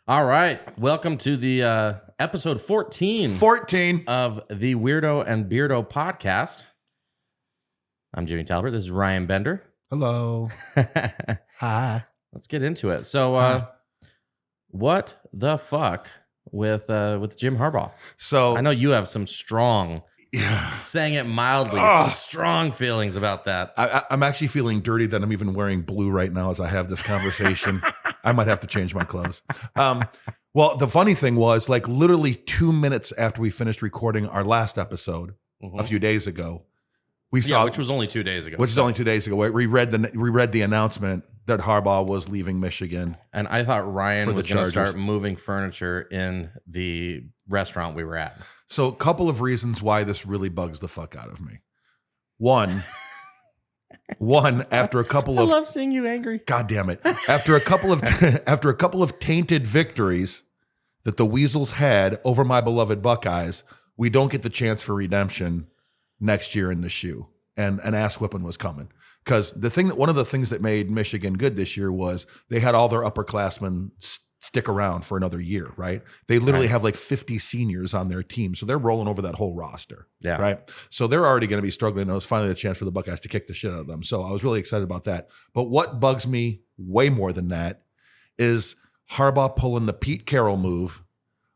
All right. Welcome to the episode 14 of the Weirdo and Beardo podcast. I'm Jimmy Talbert. This is Ryan Bender. Hello. Hi. Let's get into it. So, what the fuck with Jim Harbaugh? So I know you have some strong, saying it mildly, some strong feelings about that. I'm actually feeling dirty that I'm even wearing blue right now as I have this conversation. I might have to change my clothes. Well, the funny thing was, like, literally 2 minutes after we finished recording our last episode a few days ago, we saw, which was only 2 days ago. Which is only 2 days ago. We read the announcement that Harbaugh was leaving Michigan, and I thought Ryan was going to start moving furniture in the restaurant we were at. So, a couple of reasons why this really bugs the fuck out of me. One, after a couple of, I love seeing you angry. God damn it! After a couple of tainted victories that the Weasels had over my beloved Buckeyes, we don't get the chance for redemption next year in the shoe, and an ass whipping was coming. Because one of the things that made Michigan good this year was they had all their upperclassmen stick around for another year, right? They literally have like 50 seniors on their team, so they're rolling over that whole roster, right? So they're already going to be struggling. And it was finally a chance for the Buckeyes to kick the shit out of them. So I was really excited about that. But what bugs me way more than that is Harbaugh pulling the Pete Carroll move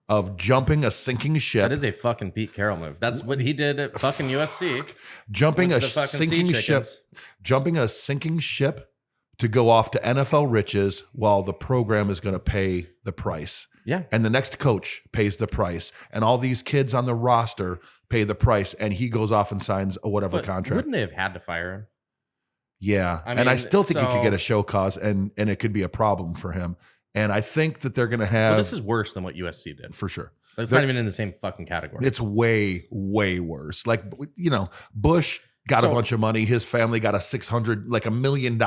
of jumping a sinking ship. That is a fucking Pete Carroll move. That's what he did at fucking USC. Jumping a sinking ship to go off to NFL riches while the program is going to pay the price. Yeah. And the next coach pays the price. And all these kids on the roster pay the price. And he goes off and signs a whatever contract. Wouldn't they have had to fire him? Yeah. And I still think he could get a show cause and it could be a problem for him. And I think that they're going to have... Well, this is worse than what USC did. For sure. It's not even in the same fucking category. It's way, way worse. Like, you know, Bush got a bunch of money. His family got $1 million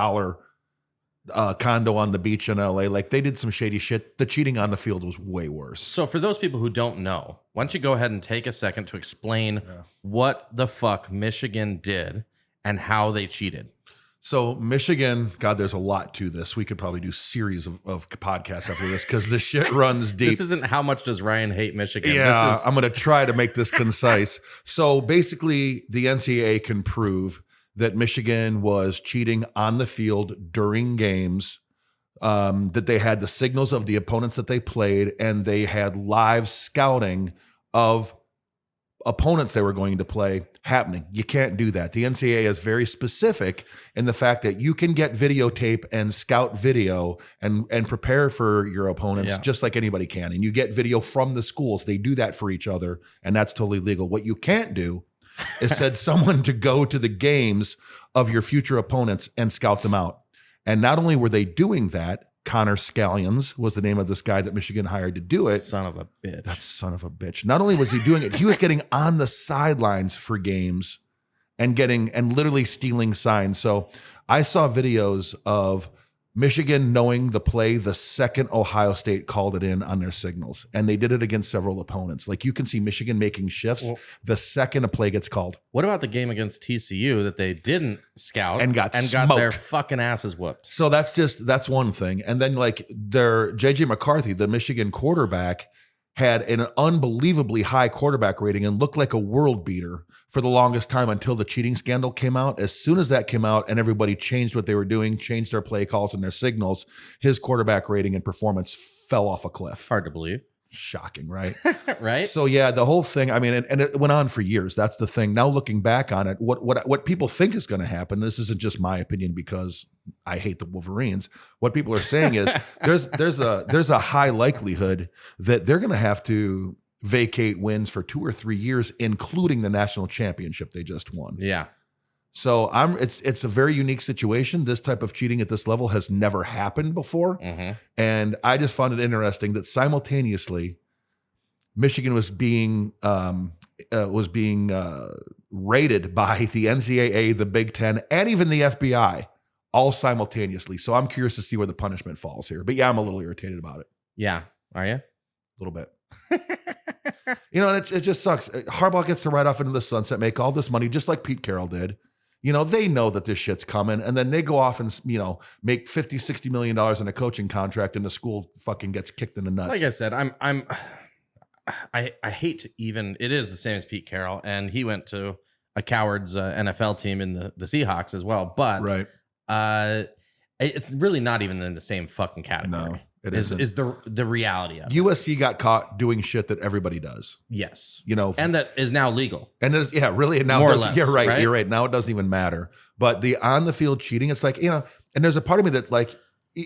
condo on the beach in LA. Like, they did some shady shit. The cheating on the field was way worse. So for those people who don't know, why don't you go ahead and take a second to explain what the fuck Michigan did and how they cheated? So Michigan, God, there's a lot to this. We could probably do series of podcasts after this because the shit runs deep. This isn't how much does Ryan hate Michigan. Yeah, I'm going to try to make this concise. So basically, the NCAA can prove that Michigan was cheating on the field during games, that they had the signals of the opponents that they played, and they had live scouting of opponents they were going to play happening. You can't do that. The NCAA is very specific in the fact that you can get videotape and scout video and prepare for your opponents just like anybody can. And you get video from the schools. They do that for each other, and that's totally legal. What you can't do is send someone to go to the games of your future opponents and scout them out. And not only were they doing that, Connor Scallions was the name of this guy that Michigan hired to do it. Son of a bitch. That son of a bitch. Not only was he doing it, he was getting on the sidelines for games and literally stealing signs. So I saw videos of Michigan knowing the play the second Ohio State called it in on their signals. And they did it against several opponents. Like, you can see Michigan making shifts the second a play gets called. What about the game against TCU that they didn't scout and got their fucking asses whooped? So that's one thing. And then, like, their JJ McCarthy, the Michigan quarterback, had an unbelievably high quarterback rating and looked like a world beater for the longest time until the cheating scandal came out. As soon as that came out and everybody changed what they were doing, changed their play calls and their signals, his quarterback rating and performance fell off a cliff. Hard to believe. Shocking, right? Right. So yeah, the whole thing, I mean, and it went on for years. That's the thing. Now looking back on it, what people think is going to happen, this isn't just my opinion because I hate the Wolverines. What people are saying is there's a high likelihood that they're going to have to vacate wins for 2 or 3 years, including the national championship they just won. Yeah. So it's a very unique situation. This type of cheating at this level has never happened before. Mm-hmm. And I just found it interesting that simultaneously Michigan was being raided by the NCAA, the Big Ten, and even the FBI all simultaneously. So I'm curious to see where the punishment falls here. But yeah, I'm a little irritated about it. Yeah. Are you? A little bit. You know, and it just sucks. Harbaugh gets to ride off into the sunset, make all this money, just like Pete Carroll did. You know, they know that this shit's coming, and then they go off and, you know, make $50-60 million in a coaching contract, and the school fucking gets kicked in the nuts. Like I said, I hate to even. It is the same as Pete Carroll, and he went to a coward's NFL team in the Seahawks as well. But it's really not even in the same fucking category. No, it isn't. Is the reality of it. USC got caught doing shit that everybody does. Yes, you know, and that is now legal. And really now more or less. You're right. You're right. Now it doesn't even matter. But the on the field cheating, it's like, you know, and there's a part of me that like.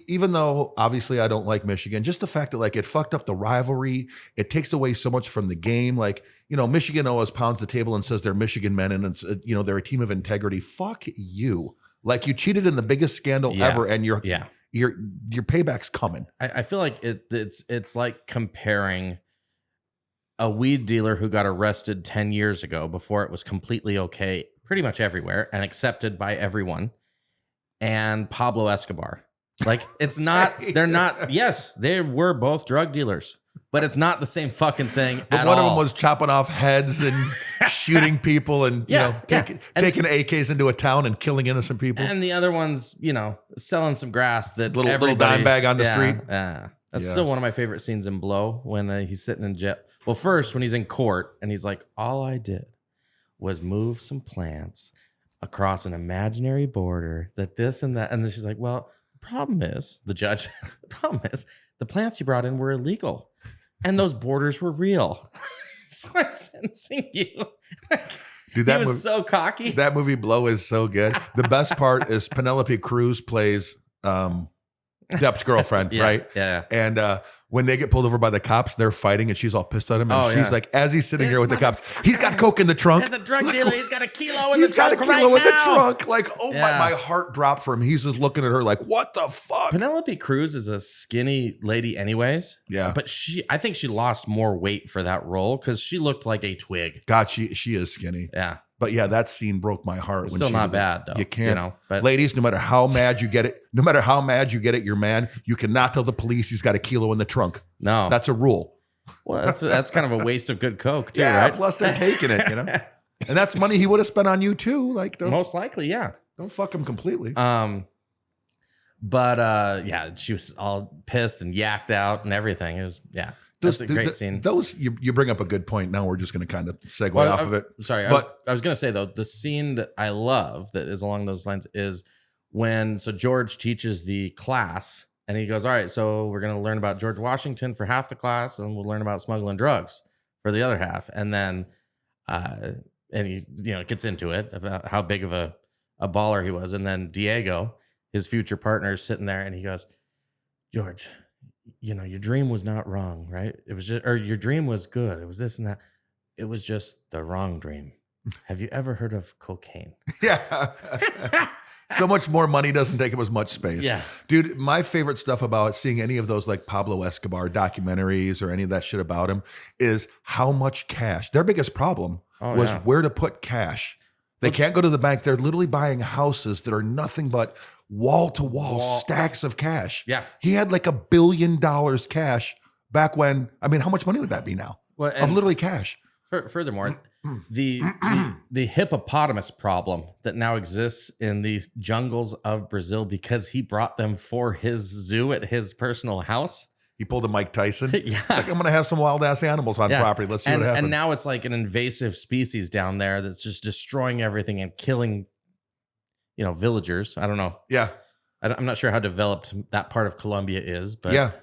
Even though obviously I don't like Michigan, just the fact that like it fucked up the rivalry, it takes away so much from the game. Like, you know, Michigan always pounds the table and says they're Michigan men and it's, you know, they're a team of integrity. Fuck you. Like you cheated in the biggest scandal ever and your payback's coming. I feel like it's like comparing a weed dealer who got arrested 10 years ago before it was completely okay pretty much everywhere and accepted by everyone, and Pablo Escobar. Like it's not, they're not, yes, they were both drug dealers, but it's not the same fucking thing but at one all. of them was chopping off heads and shooting people and, taking AKs into a town and killing innocent people. And the other one's, you know, selling some grass that little dime bag on the street. That's still one of my favorite scenes in Blow when he's sitting in jail. Well, first when he's in court and he's like, all I did was move some plants across an imaginary border that this and that. And then she's like, well, problem is, the judge, the problem is the plants you brought in were illegal and those borders were real. So I'm sentencing you. Dude, that he was movie, so cocky. That movie Blow is so good. The best part is Penelope Cruz plays Depp's girlfriend, right? Yeah. And when they get pulled over by the cops, they're fighting and she's all pissed at him. And she's like, as he's sitting here with the cops, he's got coke in the trunk. He's a drug dealer. He's got a kilo in the trunk. He's got a kilo in the now. trunk. Like, my heart dropped for him. He's just looking at her like, what the fuck? Penelope Cruz is a skinny lady anyways. Yeah. But I think she lost more weight for that role because she looked like a twig. God, she is skinny. Yeah. But yeah, that scene broke my heart. It's still not bad though. You can't, you know, but ladies, no matter how mad you get it, your man, you cannot tell the police he's got a kilo in the trunk. No, that's a rule. Well, that's kind of a waste of good coke too, yeah, right? Plus they're taking it, you know, and that's money he would have spent on you too. Like most likely, yeah. Don't fuck him completely. But yeah, she was all pissed and yacked out and everything. It was That's a great scene. Those you bring up a good point. Now we're just going to kind of segue off of it. Sorry, I was going to say though, the scene that I love that is along those lines is when George teaches the class and he goes, all right, so we're going to learn about George Washington for half the class and we'll learn about smuggling drugs for the other half. And then and he gets into it about how big of a baller he was. And then Diego, his future partner, is sitting there and he goes, George, your dream was not wrong, right? It was just, or your dream was good. It was this and that. It was just the wrong dream. Have you ever heard of cocaine? Yeah. So much more money doesn't take up as much space. Yeah. Dude, my favorite stuff about seeing any of those like Pablo Escobar documentaries or any of that shit about him is how much cash. Their biggest problem was where to put cash. They can't go to the bank. They're literally buying houses that are nothing but wall-to-wall stacks of cash. Yeah. He had like $1 billion cash back when, I mean, how much money would that be now? Well, of literally cash. Furthermore, the hippopotamus problem that now exists in these jungles of Brazil because he brought them for his zoo at his personal house. He pulled a Mike Tyson. Yeah. It's like, I'm going to have some wild ass animals on property. Let's see what happens. And now it's like an invasive species down there that's just destroying everything and killing, villagers. I don't know. Yeah. I'm not sure how developed that part of Colombia is, but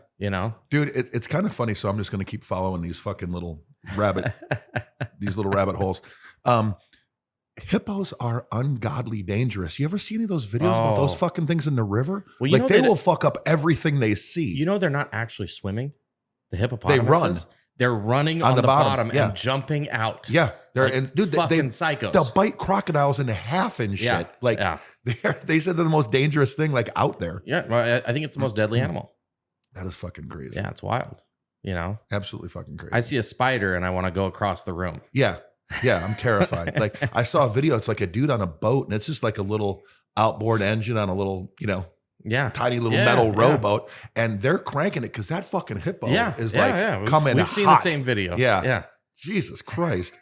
dude, it's kind of funny. So I'm just going to keep following these fucking little these little rabbit holes. Hippos are ungodly dangerous. You ever see any of those videos about those fucking things in the river? Well, they will fuck up everything they see. They're not actually swimming. The hippopotamuses. They run. They're running on the bottom and jumping out. Yeah. They're fucking psychos. They'll bite crocodiles in half and shit. They said they're the most dangerous thing out there. Yeah. Well, I think it's the most deadly animal. That is fucking crazy. Yeah, it's wild. Absolutely fucking crazy. I see a spider and I want to go across the room. Yeah. Yeah, I'm terrified. I saw a video. It's like a dude on a boat, and it's just like a little outboard engine on a little, tiny little metal rowboat, and they're cranking it because that fucking hippo is coming. We've seen the same video. Yeah. Jesus Christ.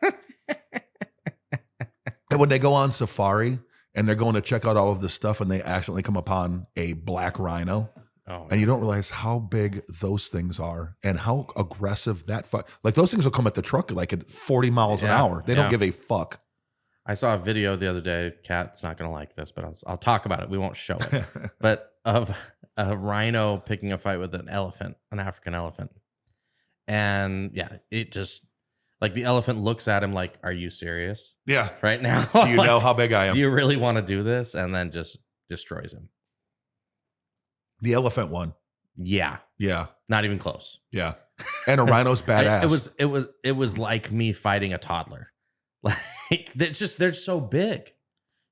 And when they go on safari and they're going to check out all of this stuff, and they accidentally come upon a black rhino. Oh, and you don't realize how big those things are and how aggressive that like those things will come at the truck like at 40 miles an hour. They don't give a fuck. I saw a video the other day. Kat's not going to like this, but I'll talk about it. We won't show it. But of a rhino picking a fight with an elephant, an African elephant. And yeah, it just like the elephant looks at him like, are you serious? Yeah. Right now? Do you know how big I am? Do you really want to do this? And then just destroys him. The elephant one. Yeah. Yeah. Not even close. Yeah. And a rhino's badass. It was like me fighting a toddler. Like they're so big.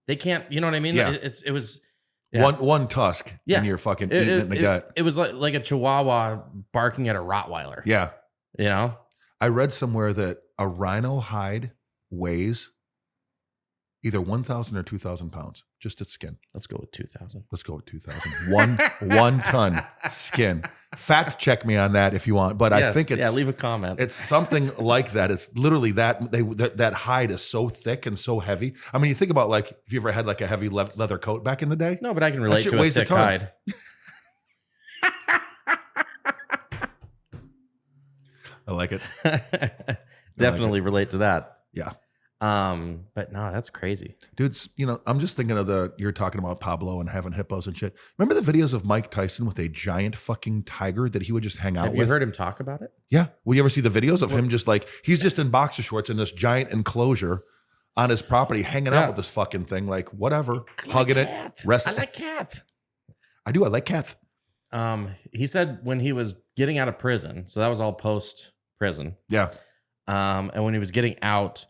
They can't, you know what I mean? Yeah. It was one tusk and you're fucking eating it in the gut. It was like a chihuahua barking at a Rottweiler. Yeah. You know? I read somewhere that a rhino hide weighs either 1,000 or 2,000 pounds, just its skin. Let's go with 2,000. Let's go with 2,000. One ton skin. Fact check me on that if you want, but yes, I think it's leave a comment. It's something like that. It's literally that hide is so thick and so heavy. I mean, you think about like if you ever had like a heavy leather coat back in the day. No, but I can relate to a thick hide. I like it. Definitely relate to that. Yeah. But no, that's crazy. Dudes, you know, I'm just thinking of you're talking about Pablo and having hippos and shit. Remember the videos of Mike Tyson with a giant fucking tiger that he would just hang out with? Have you heard him talk about it? Yeah. Will you ever see the videos of him just like, he's just in boxer shorts in this giant enclosure on his property, hanging out with this fucking thing, like whatever, hugging it. I like cats. I do. I like cats. He said when he was getting out of prison, so that was all post prison. Yeah. And when he was getting out,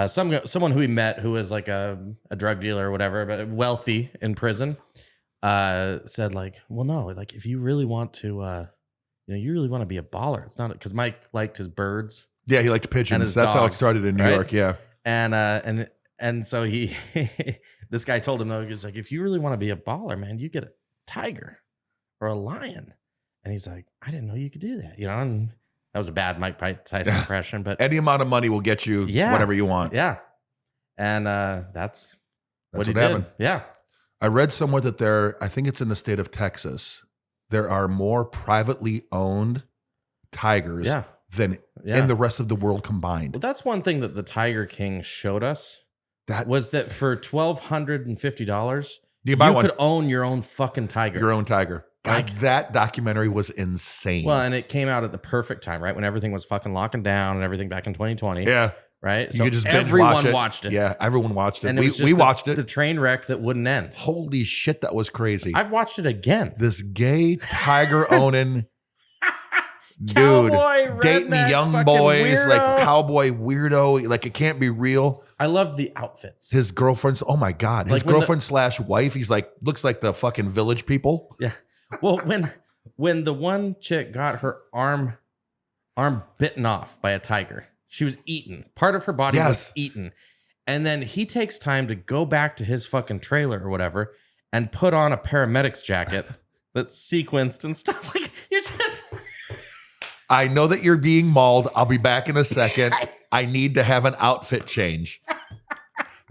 someone who he met who was like a drug dealer or whatever, but wealthy in prison, said like, well, no, like if you really want to, you really want to be a baller. It's not because Mike liked his birds. Yeah, he liked pigeons. That's dogs, how it started in New York. Yeah, and so he, this guy told him though, he was like, if you really want to be a baller, man, you get a tiger or a lion. And he's like, I didn't know you could do that, And that was a bad Mike Tyson impression, but any amount of money will get you whatever you want. Yeah, and that's what he happened. did. Yeah, I read somewhere that I think it's in the state of Texas, there are more privately owned tigers than in the rest of the world combined. Well, that's one thing that the Tiger King showed us. That was that for $1,250, you could own your own fucking tiger. Your own tiger. God, that documentary was insane. Well, and it came out at the perfect time, right? When everything was fucking locking down and everything back in 2020. Yeah. Right? So you just everyone watched it. Yeah, everyone watched it. And we watched it. The train wreck that wouldn't end. Holy shit, that was crazy. I've watched it again. This gay tiger owning dude dating young boys, weirdo. like cowboy weirdo. Like it can't be real. I love the outfits. His girlfriend's, oh my God. His girlfriend / wife, he's like, looks like the fucking Village People. Yeah. Well, when the one chick got her arm bitten off by a tiger, she was eaten. Part of her body was eaten. And then he takes time to go back to his fucking trailer or whatever and put on a paramedic's jacket that's sequenced and stuff. Like, you're just... I know that you're being mauled. I'll be back in a second. I need to have an outfit change.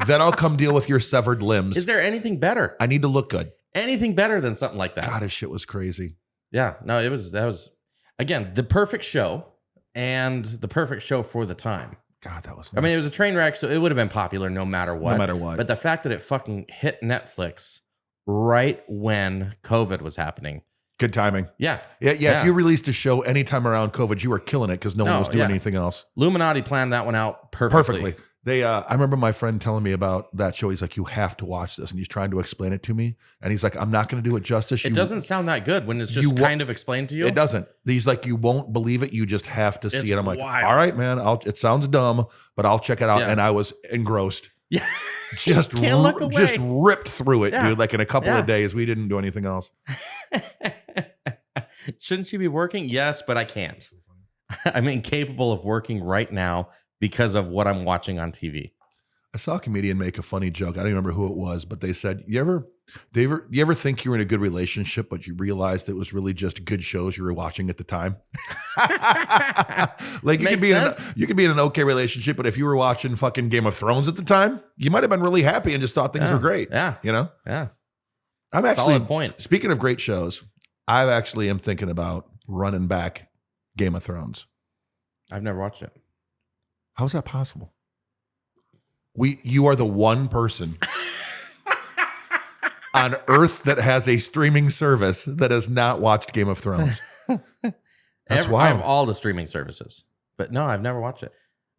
Then I'll come deal with your severed limbs. Is there anything better? I need to look good. Anything better than something like that? God, his shit was crazy. Yeah, no, that was again the perfect show and the perfect show for the time. God, that was nuts. I mean, it was a train wreck, so it would have been popular no matter what. No matter what. But the fact that it fucking hit Netflix right when COVID was happening. Good timing. Yeah. If you released a show anytime around COVID, you were killing it because no one was doing anything else. Illuminati planned that one out perfectly. I remember my friend telling me about that show. He's like, you have to watch this. And he's trying to explain it to me. And he's like, I'm not going to do it justice. It doesn't sound that good when it's just kind of explained to you. It doesn't. He's like, you won't believe it. You just have to see it. I'm like, wild. All right, man. It sounds dumb, but I'll check it out. Yeah. And I was engrossed. Yeah. Just ripped through it, dude. Like in a couple of days, we didn't do anything else. Shouldn't you be working? Yes, but I can't. I'm incapable of working right now because of what I'm watching on TV. I saw a comedian make a funny joke. I don't remember who it was, but they said, you ever think you were in a good relationship, but you realized it was really just good shows you were watching at the time? Like Makes sense. you could be in an okay relationship, but if you were watching fucking Game of Thrones at the time, you might have been really happy and just thought things were great. Yeah. You know? Yeah. I'm actually, solid point. Speaking of great shows, I actually am thinking about running back Game of Thrones. I've never watched it. How's that possible? You are the one person on earth that has a streaming service that has not watched Game of Thrones. That's I have wild. all the streaming services, but no, I've never watched it.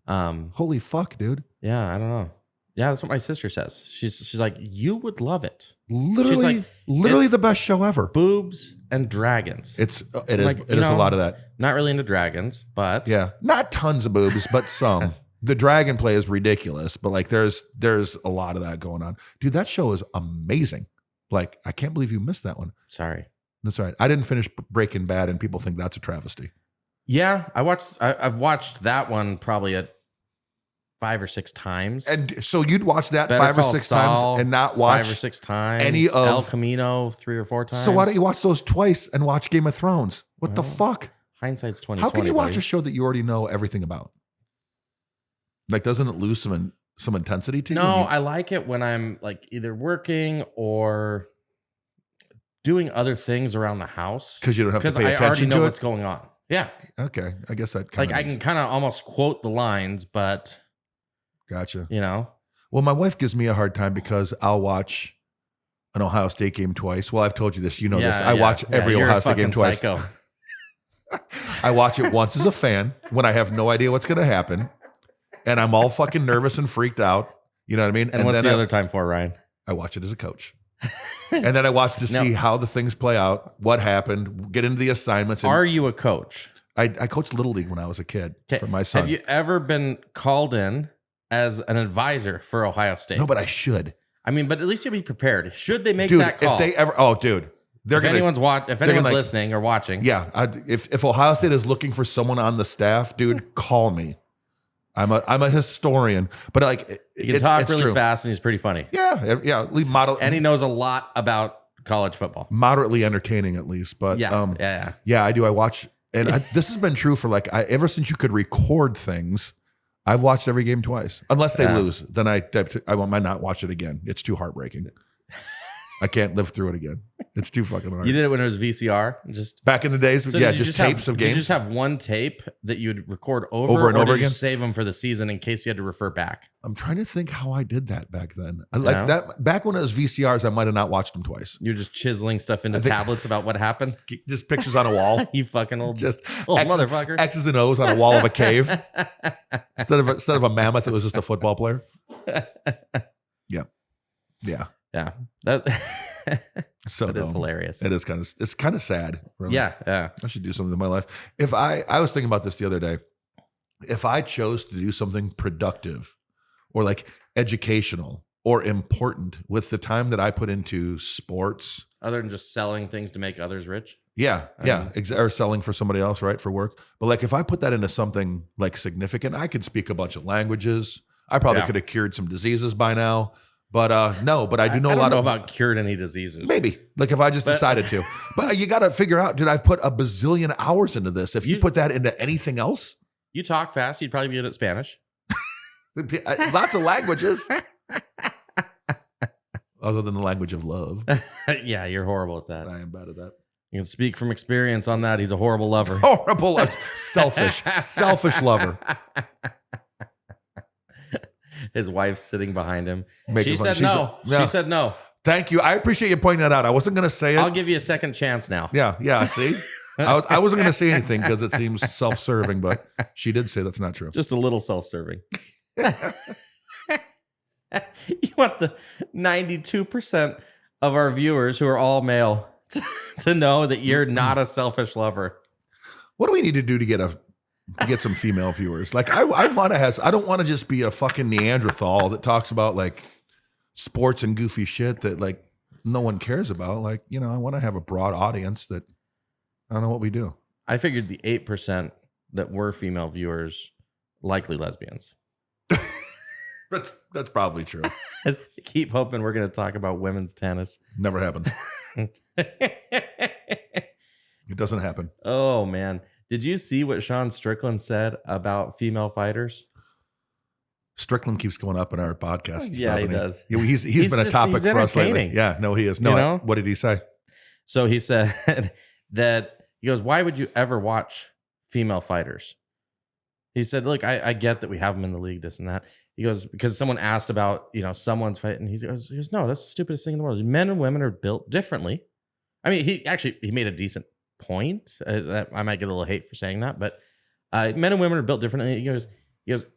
Holy fuck, dude. Yeah, I don't know. Yeah, that's what my sister says. She's like, you would love it. Literally, like, literally it's the best show ever. Boobs and dragons. It is like, a lot of that. Not really into dragons, but Yeah, not tons of boobs, but some. The dragon play is ridiculous, but like there's a lot of that going on. Dude, that show is amazing. Like, I can't believe you missed that one. sorry. That's all right. I didn't finish Breaking Bad, and people think that's a travesty. Yeah, I've watched that one probably 5 or 6 times. And so you'd watch that Better 5 or Call 6 Saul, times and not watch 5 or 6 times. any of El Camino 3 or 4 times. So why don't you watch those twice and watch Game of Thrones? What the fuck? Hindsight's 2020. How can you watch buddy. a show that you already know everything about? Like, doesn't it lose some intensity to you? No, I like it when I'm like either working or doing other things around the house Because you don't have to because pay I already attention know to what's it. going on. Yeah, Okay, I guess that like I can kind of almost quote the lines, but Gotcha. you know, Well, my wife gives me a hard time because I'll watch an Ohio State game twice. Well, I've told you this. You know this. I watch every you're Ohio a State game fucking twice. psycho. I watch it once as a fan when I have no idea what's going to happen, and I'm all fucking nervous and freaked out. You know what I mean? And what's then the other time for, Ryan? I watch it as a coach. And then I watch to see how the things play out, what happened, get into the assignments. And Are you a coach? I coached Little League when I was a kid for my son. Have you ever been called in as an advisor for Ohio State? No, but I should. I mean, but at least you'll be prepared. Should they make Dude, that call? if they ever, they're if going anyone's like- listening or watching, yeah. If Ohio State is looking for someone on the staff, dude, call me. I'm a historian, but like he can talk it's really true. fast and he's pretty funny. Yeah. And he knows a lot about college football. Moderately entertaining, at least. But Yeah. I do. I watch, and this has been true for like ever since you could record things. I've watched every game twice, unless they lose. Then I might not watch it again. It's too heartbreaking. I can't live through it again. It's too fucking hard. You did it when it was VCR, just Back in the days, so yeah, did you just tapes of Did you games. just have one tape that you would record Over and or over did you again? save them for the season in case you had to refer back? I'm trying to think how I did that back then. Like No? that back when it was VCRs, I might have not watched them twice. You're just chiseling stuff into I think- tablets about what happened. Just pictures on a wall. You fucking old, Just old X's- motherfucker. X's and O's on a wall of a cave. instead of a mammoth, it was just a football player. Yeah. Yeah, that So that is dumb. hilarious. It's kind of sad. Really. Yeah. I should do something in my life. If I was thinking about this the other day, if I chose to do something productive or like educational or important with the time that I put into sports, Other than just selling things to make others rich. or selling for somebody else, right, for work. But like if I put that into something like significant, I could speak a bunch of languages. I probably could have cured some diseases by now. But no, but I do know I a don't lot know of about cured any diseases. maybe like if I just decided to. But you got to figure out, dude, I've put a bazillion hours into this. If you put that into anything else, You talk fast, you'd probably be good at Spanish. lots of languages. Other than the language of love. Yeah, you're horrible at that. I am bad at that. You can speak from experience on that. He's a horrible lover. Horrible, selfish lover. His wife sitting behind him. Making She fun. said She's no. a- no. She said no. Thank you. I appreciate you pointing that out. I wasn't going to say it. I'll give you a second chance now. Yeah. See, I wasn't going to say anything because it seems self-serving, but she did say that's not true. Just a little self-serving. You want the 92% of our viewers who are all male to know that you're not a selfish lover. What do we need to do to get some female viewers? Like I want to have. I don't want to just be a fucking Neanderthal that talks about like sports and goofy shit that like no one cares about. Like, you know, I want to have a broad audience that I don't know what we do. I figured the 8% that were female viewers, likely lesbians. That's probably true. Keep hoping we're going to talk about women's tennis. Never happened. It doesn't happen. Oh, man. Did you see what Sean Strickland said about female fighters? Strickland keeps going up in our podcast. Yeah, he does. Yeah, he's been a topic for us lately. entertaining. Yeah, no, he is. No, You know? what did he say? So he said that he goes, why would you ever watch female fighters? He said, look, I get that we have them in the league, this and that. He goes, because someone asked about, someone's fight, and he goes, no, that's the stupidest thing in the world. Men and women are built differently. I mean, he made a decent point. I might get a little hate for saying that, but men and women are built differently. He goes,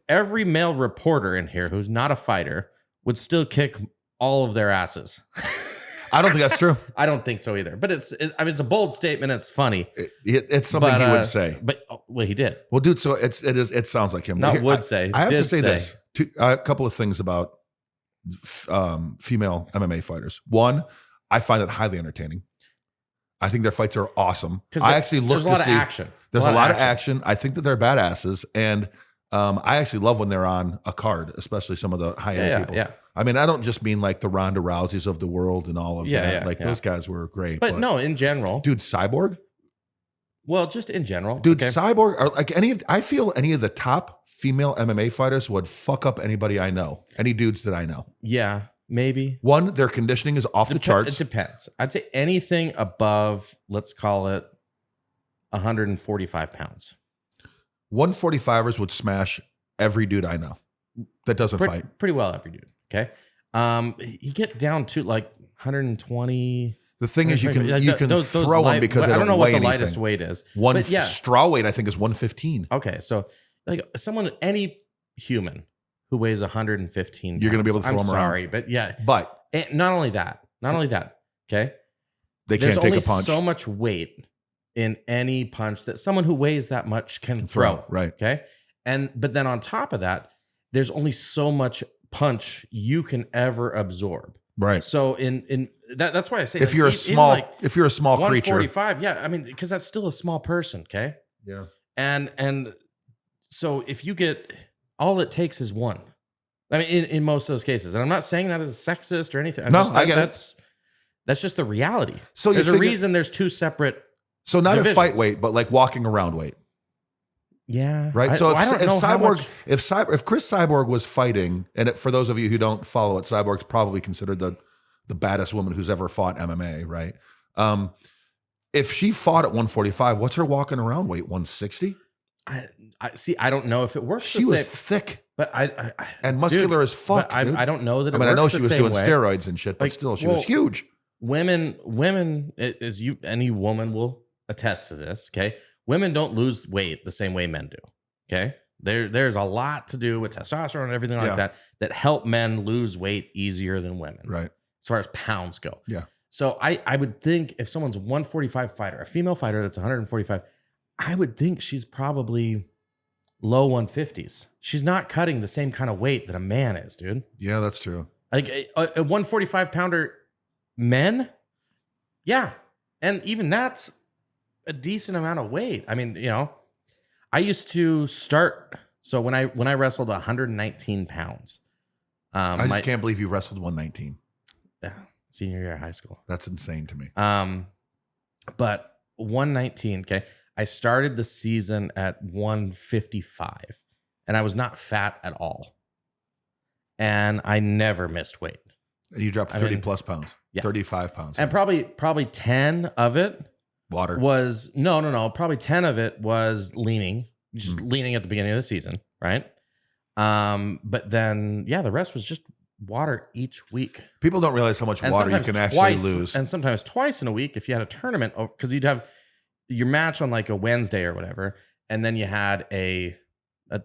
every male reporter in here who's not a fighter would still kick all of their asses. I don't think that's true. I don't think so either. But it's a bold statement. It's funny. It's something he would say. But well, he did. Well, dude, so it sounds like him. Not would say. I have to say this. A couple of things about female MMA fighters. One, I find it highly entertaining. I think their fights are awesome. I actually look to see. There's a lot of action. There's a lot of action. I think that they're badasses, and I actually love when they're on a card, especially some of the high-end people. Yeah. I mean, I don't just mean like the Ronda Rouseys of the world and all of that. Like those guys were great. But no, in general. Dude, Cyborg? Well, just in general. Dude, Cyborg, are like I feel any of the top female MMA fighters would fuck up anybody I know. Any dudes that I know. Yeah, maybe. One, their conditioning is off the charts. It depends. I'd say anything above, let's call it 145 pounds. 145ers would smash every dude I know that doesn't fight. Pretty well every dude. Okay. You get down to like 120. The thing is, you can throw them because I don't know what the anything. lightest weight is. Straw weight, I think, is 115. Okay, so like any human who weighs 115 pounds, you're going to be able to throw them around. Sorry, but yeah. But not only that. Okay, they can't take a punch. There's only so much weight in any punch that someone who weighs that much can throw. Right. Okay, but then on top of that, there's only so much punch you can ever absorb. Right. So that's why I say if you're a small creature, 145, yeah, I mean, because that's still a small person, okay? Yeah. And so if you get, all it takes is one. I mean, in most of those cases, and I'm not saying that as sexist or anything. I get it. That's just the reality. So there's a reason there's two separate. So not divisions. a fight weight, but like walking around weight. Yeah. Right. So if Chris Cyborg was fighting, and for those of you who don't follow it, Cyborg's probably considered the baddest woman who's ever fought MMA. Right. If she fought at 145, what's her walking around weight? 160. I see. I don't know if it works. She was thick, but and muscular as fuck. I don't know that. I know she was doing steroids and shit, but like, still, she was huge. Women, as any woman will attest to this. Okay. Women don't lose weight the same way men do. Okay. There's a lot to do with testosterone and everything like that help men lose weight easier than women. Right. As far as pounds go. Yeah. So I would think if someone's 145 fighter, a female fighter that's 145, I would think she's probably low 150s. She's not cutting the same kind of weight that a man is, dude. Yeah, that's true. Like a 145 pounder men. Yeah. And even that's a decent amount of weight. I mean, I used to start. So when I wrestled 119 pounds, I just can't believe you wrestled 119. Yeah, senior year of high school. That's insane to me. But 119. Okay, I started the season at 155, and I was not fat at all, and I never missed weight. And you dropped 30 plus pounds. Yeah, 35 pounds, and probably 10 of it. Water was no. Probably 10 of it was leaning, just leaning at the beginning of the season, right? But then the rest was just water each week. People don't realize how much water you can actually lose, and sometimes twice in a week if you had a tournament, because you'd have your match on like a Wednesday or whatever, and then you had a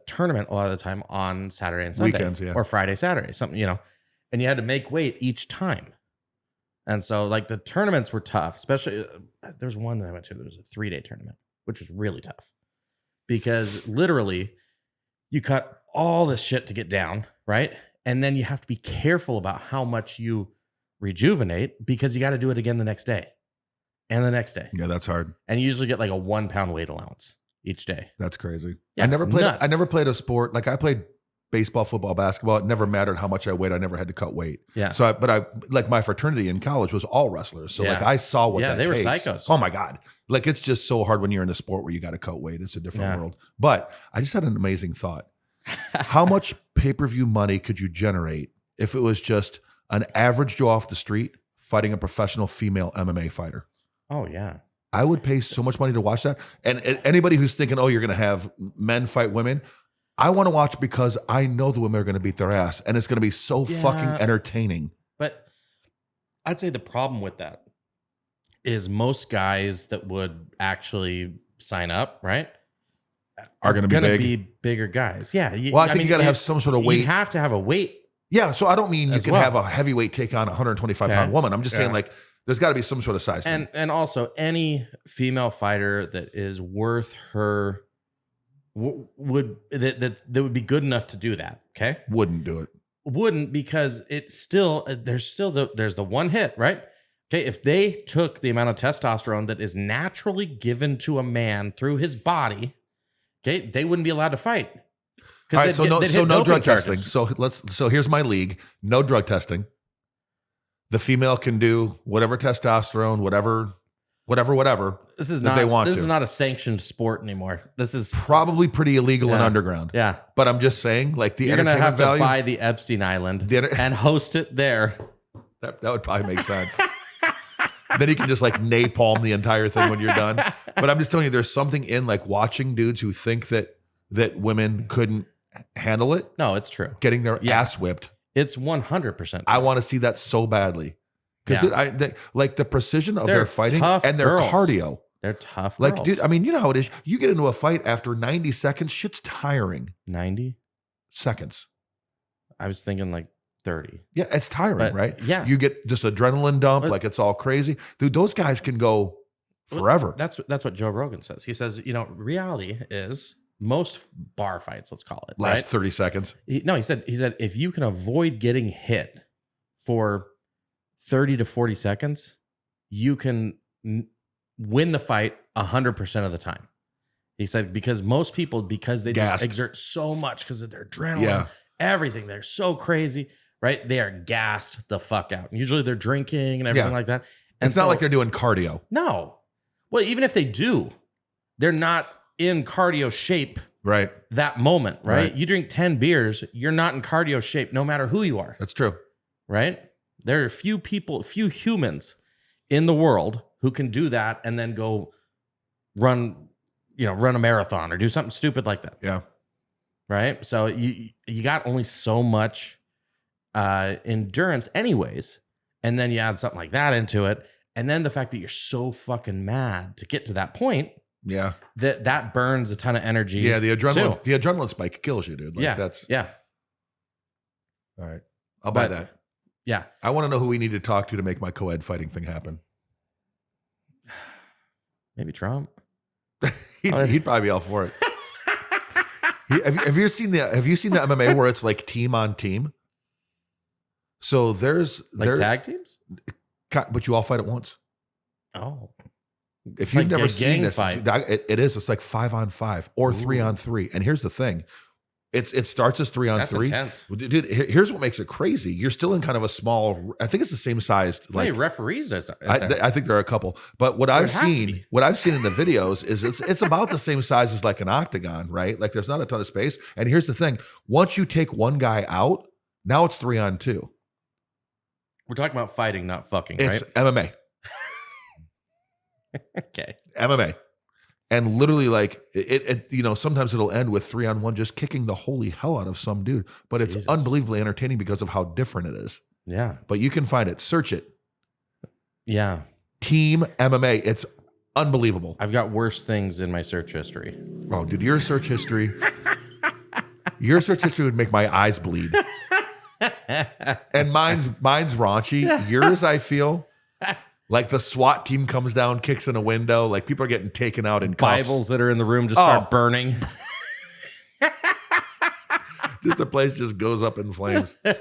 tournament a lot of the time on Saturday and Sunday, weekends, or Friday, Saturday, something, and you had to make weight each time. And so like the tournaments were tough, especially there was one that I went to, there was a 3-day tournament, which was really tough because literally you cut all this shit to get down, right? And then you have to be careful about how much you rejuvenate because you got to do it again the next day and the next day. Yeah, that's hard. And you usually get like a 1 pound weight allowance each day. That's crazy. Yeah, I never played a sport. Like I played baseball, football, basketball. It never mattered how much I weighed. I never had to cut weight. Yeah. So, but like my fraternity in college was all wrestlers. So like I saw what that they were takes. psychos. Oh my God. Like it's just so hard when you're in a sport where you got to cut weight. It's a different world. But I just had an amazing thought. How much pay-per-view money could you generate if it was just an average Joe off the street fighting a professional female MMA fighter? Oh yeah. I would pay so much money to watch that. And anybody who's thinking, oh, you're going to have men fight women, I want to watch because I know the women are going to beat their ass and it's going to be so fucking entertaining. But I'd say the problem with that is most guys that would actually sign up, right, are going to be bigger guys. Yeah. I think you got to have some sort of weight. You have to have a weight. Yeah. So I don't mean you can have a heavyweight take on a 125-pound woman. I'm just saying like there's got to be some sort of size thing. And also any female fighter that is worth her that would be good enough to do that. Okay. Wouldn't do it. Wouldn't, because it's still, there's the one hit, right? Okay. If they took the amount of testosterone that is naturally given to a man through his body, okay, they wouldn't be allowed to fight. All right. So no drug testing. So here's my league. No drug testing. The female can do whatever testosterone, whatever This is that not, they want this to. is not a sanctioned sport anymore. This is Probably pretty illegal and underground. Yeah. But I'm just saying, like the You're going to entertainment have to value, buy the Epstein Island and host it there. that would probably make sense. Then you can just like napalm the entire thing when you're done. But I'm just telling you, there's something in like watching dudes who think that women couldn't handle it. No, it's true. Getting their ass whipped. It's 100% true. I want to see that so badly. Because like the precision of their fighting and their girls. cardio. They're tough Like, girls. dude, I mean, you know how it is. You get into a fight after 90 seconds, shit's tiring. 90 seconds. I was thinking like 30. Yeah, it's tiring, right? Yeah. You get just adrenaline dump, like it's all crazy. Dude, those guys can go forever. That's what Joe Rogan says. He says, reality is most bar fights, let's call it, Last right? 30 seconds. He said if you can avoid getting hit for 30 to 40 seconds, you can win the fight 100% of the time. He said, because most people, because they just exert so much because of their adrenaline, everything, they're so crazy, right? They are gassed the fuck out. And usually they're drinking and everything like that. And it's not like they're doing cardio. No. Well, even if they do, they're not in cardio shape that moment, right? You drink 10 beers, you're not in cardio shape no matter who you are. That's true. Right? There are few humans in the world who can do that and then go run a marathon or do something stupid like that. Yeah. Right? So you got only so much endurance anyways. And then you add something like that into it. And then the fact that you're so fucking mad to get to that point. Yeah. That burns a ton of energy. Yeah, the adrenaline spike kills you, dude. Like that's all right. I'll buy that. Yeah. I want to know who we need to talk to make my co-ed fighting thing happen. Maybe Trump. He'd probably be all for it. Have you seen the MMA where it's like team on team? So there's tag teams? But you all fight at once. Oh. If you've never seen this, it is. It's like 5-on-5 or 3-on-3. And here's the thing. It starts as 3-on-3. That's intense. Dude, here's what makes it crazy. You're still in kind of a small, I think it's the same size. How many referees is there? I think there are a couple. But what I've seen in the videos is it's about the same size as like an octagon, right? Like there's not a ton of space. And here's the thing. Once you take one guy out, now it's 3-on-2. We're talking about fighting, not fucking, it's right? MMA. Okay. MMA. And literally, like it, sometimes it'll end with 3-on-1 just kicking the holy hell out of some dude. But it's unbelievably entertaining because of how different it is. Yeah. But you can find it. Search it. Yeah. Team MMA. It's unbelievable. I've got worse things in my search history. Oh, dude, your search history would make my eyes bleed. And mine's raunchy. Yours, I feel. Like the SWAT team comes down, kicks in a window. Like people are getting taken out in cuffs. Bibles that are in the room just start burning. Just the place just goes up in flames. That's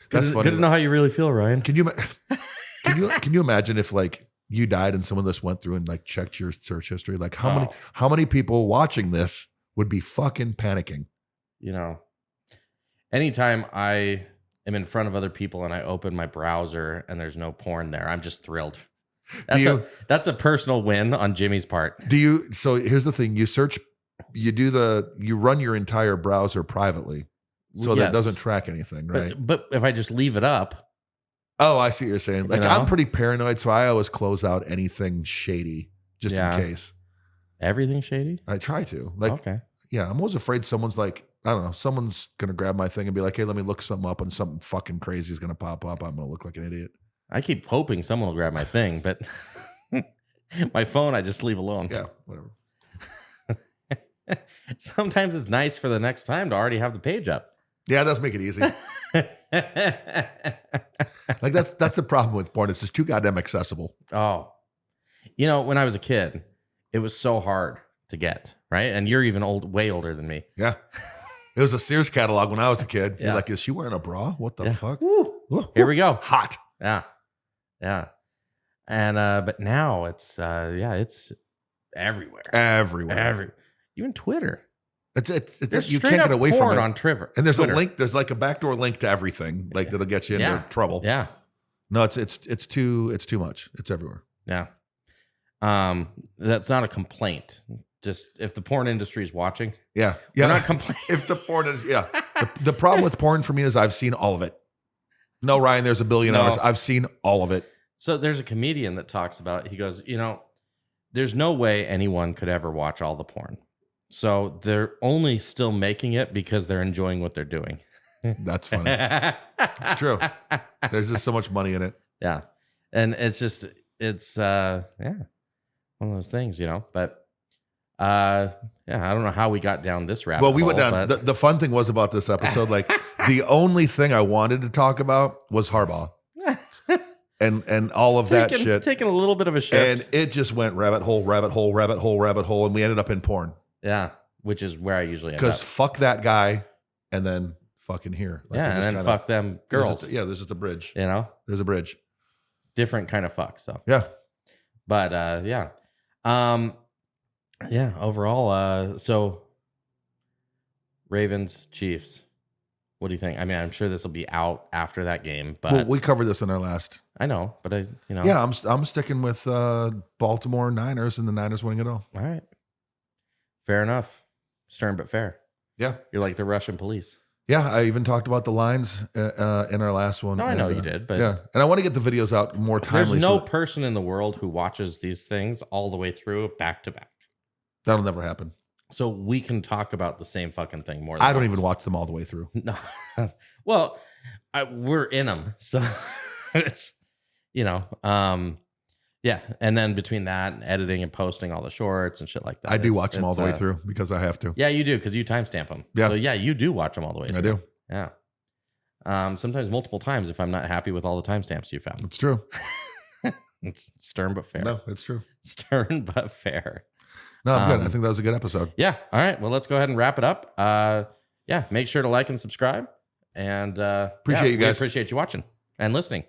funny. Good to know how you really feel, Ryan. Can you imagine if like you died and someone this went through and like checked your search history? Like how many people watching this would be fucking panicking. Anytime I am in front of other people and I open my browser and there's no porn there, I'm just thrilled. That's a personal win on Jimmy's part. So here's the thing. You run your entire browser privately. So that doesn't track anything, right? But if I just leave it up. Oh, I see what you're saying. Like, I'm pretty paranoid, so I always close out anything shady just in case. Everything shady? I try to. Like, okay. Yeah, I'm always afraid someone's like, I don't know, someone's going to grab my thing and be like, hey, let me look something up, and something fucking crazy is going to pop up. I'm going to look like an idiot. I keep hoping someone will grab my thing, but my phone I just leave alone. Yeah, whatever. Sometimes it's nice for the next time to already have the page up. Yeah, it does make it easy. Like that's the problem with porn. It's just too goddamn accessible. Oh, when I was a kid, it was so hard to get, right? And you're even way older than me. Yeah. It was a Sears catalog when I was a kid. You're like, is she wearing a bra? What the fuck? Woo. Here we go. Hot. Yeah. Yeah. And but now it's it's everywhere. Even Twitter. You can't get away from it on Twitter. And there's a link. There's like a backdoor link to everything, like that'll get you into trouble. Yeah. No, it's too much. It's everywhere. Yeah. That's not a complaint. Just if the porn industry is watching. Yeah. We're not complaining. If the porn is, the problem with porn for me is I've seen all of it. No, Ryan, there's a billion hours. I've seen all of it. So there's a comedian that talks about, he goes, there's no way anyone could ever watch all the porn. So they're only still making it because they're enjoying what they're doing. That's funny. It's true. There's just so much money in it. Yeah. And it's one of those things, but I don't know how we got down this rabbit hole. Well, we went down. The fun thing was about this episode, like the only thing I wanted to talk about was Harbaugh. And all of that shit. Taking a little bit of a shift. And it just went rabbit hole, and we ended up in porn. Yeah, which is where I usually end up. Because fuck that guy, and then fucking here. Like, and then fuck them girls. There's just a bridge. There's a bridge. Different kind of fuck, so. Yeah. But, overall, so Ravens, Chiefs. What do you think? I mean, I'm sure this will be out after that game, but we covered this in our last. I know, but Yeah, I'm sticking with Baltimore Niners and the Niners winning it all. All right. Fair enough. Stern but fair. Yeah. You're like the Russian police. Yeah, I even talked about the lines in our last one. No, I know you did, but yeah, and I want to get the videos out more timely. There's no person in the world who watches these things all the way through back to back. That'll never happen. So we can talk about the same fucking thing more. I don't even watch them all the way through. No, well, we're in them, so it's yeah. And then between that and editing and posting all the shorts and shit like that, I do watch them all the way through because I have to. Yeah, you do because you timestamp them. Yeah, so yeah, you do watch them all the way through. I do. Yeah. Sometimes multiple times if I'm not happy with all the timestamps you found. It's true. It's stern but fair. No, it's true. Stern but fair. No, I'm good. I think that was a good episode. Yeah. All right. Well, let's go ahead and wrap it up. Make sure to like and subscribe. And appreciate you guys. We appreciate you watching and listening.